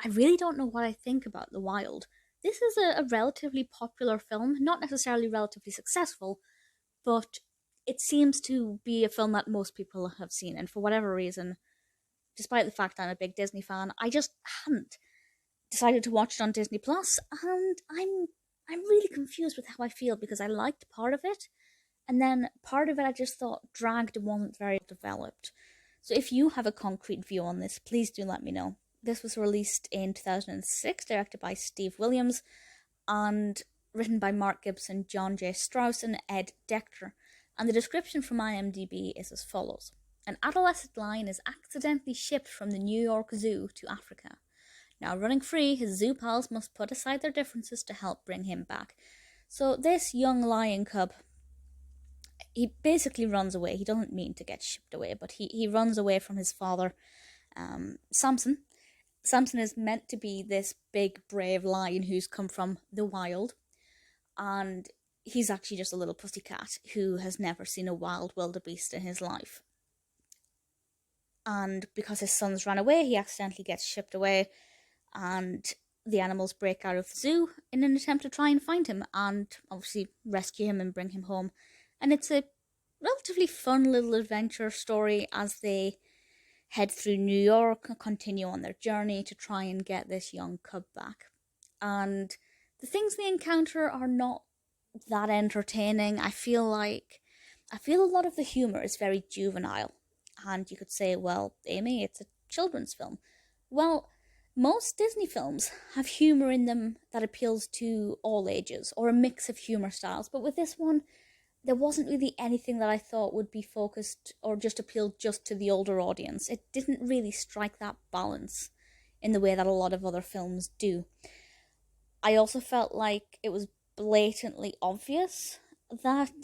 I really don't know what I think about The Wild. This is a relatively popular film, not necessarily relatively successful, but it seems to be a film that most people have seen, and for whatever reason, despite the fact I'm a big Disney fan, I just hadn't decided to watch it on Disney Plus, and I'm really confused with how I feel because I liked part of it, and then part of it I just thought dragged and wasn't very developed. So if you have a concrete view on this, please do let me know. This was released in 2006, directed by Steve Williams, and written by Mark Gibson, John J. Strauss, and Ed Decter. And the description from IMDb is as follows. An adolescent lion is accidentally shipped from the New York Zoo to Africa. Now running free, his zoo pals must put aside their differences to help bring him back. So this young lion cub, he basically runs away. He doesn't mean to get shipped away, but he runs away from his father, Samson. Samson is meant to be this big, brave lion who's come from the wild, and he's actually just a little pussycat who has never seen a wild wildebeest in his life. And because his sons ran away, he accidentally gets shipped away, and the animals break out of the zoo in an attempt to try and find him, and obviously rescue him and bring him home. And it's a relatively fun little adventure story as they head through New York and continue on their journey to try and get this young cub back. And the things they encounter are not that entertaining. I feel a lot of the humour is very juvenile. And you could say, well, Amy, it's a children's film. Well, most Disney films have humour in them that appeals to all ages, or a mix of humour styles. But with this one, there wasn't really anything that I thought would be focused or just appealed just to the older audience. It didn't really strike that balance in the way that a lot of other films do. I also felt like it was blatantly obvious that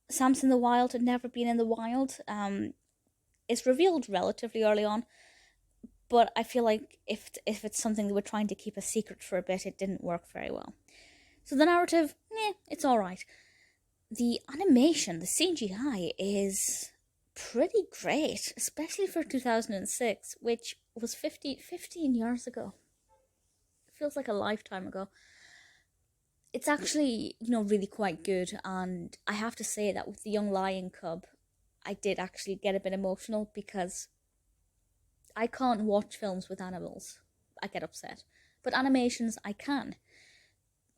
Samson the Wild had never been in the wild. It's revealed relatively early on, but I feel like if it's something they were trying to keep a secret for a bit, it didn't work very well. So the narrative, it's alright. The animation, the CGI, is pretty great, especially for 2006, which was 15 years ago. It feels like a lifetime ago. It's actually, really quite good, and I have to say that with the young lion cub, I did actually get a bit emotional because I can't watch films with animals. I get upset. But animations, I can.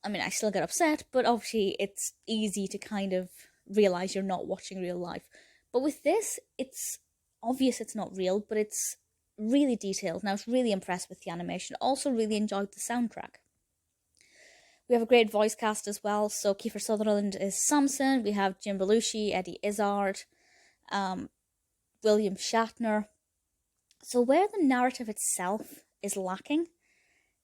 I mean, I still get upset, but obviously it's easy to kind of realise you're not watching real life. But with this, it's obvious it's not real, but it's really detailed, and I was really impressed with the animation. Also really enjoyed the soundtrack. We have a great voice cast as well, so Kiefer Sutherland is Samson, we have Jim Belushi, Eddie Izzard, William Shatner. So where the narrative itself is lacking,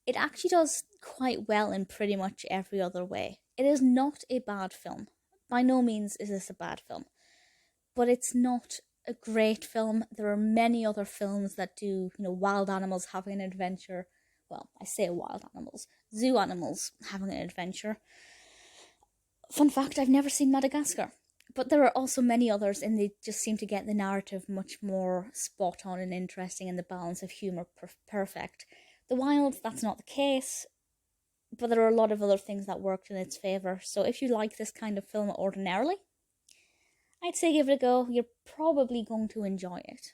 it actually does quite well in pretty much every other way. It is not a bad film. By no means is this a bad film. But it's not a great film. There are many other films that do, wild animals having an adventure. Well, I say wild animals. Zoo animals having an adventure. Fun fact, I've never seen Madagascar. But there are also many others, and they just seem to get the narrative much more spot on and interesting, and the balance of humour perfect. The Wild, that's not the case, but there are a lot of other things that worked in its favour. So if you like this kind of film ordinarily, I'd say give it a go. You're probably going to enjoy it.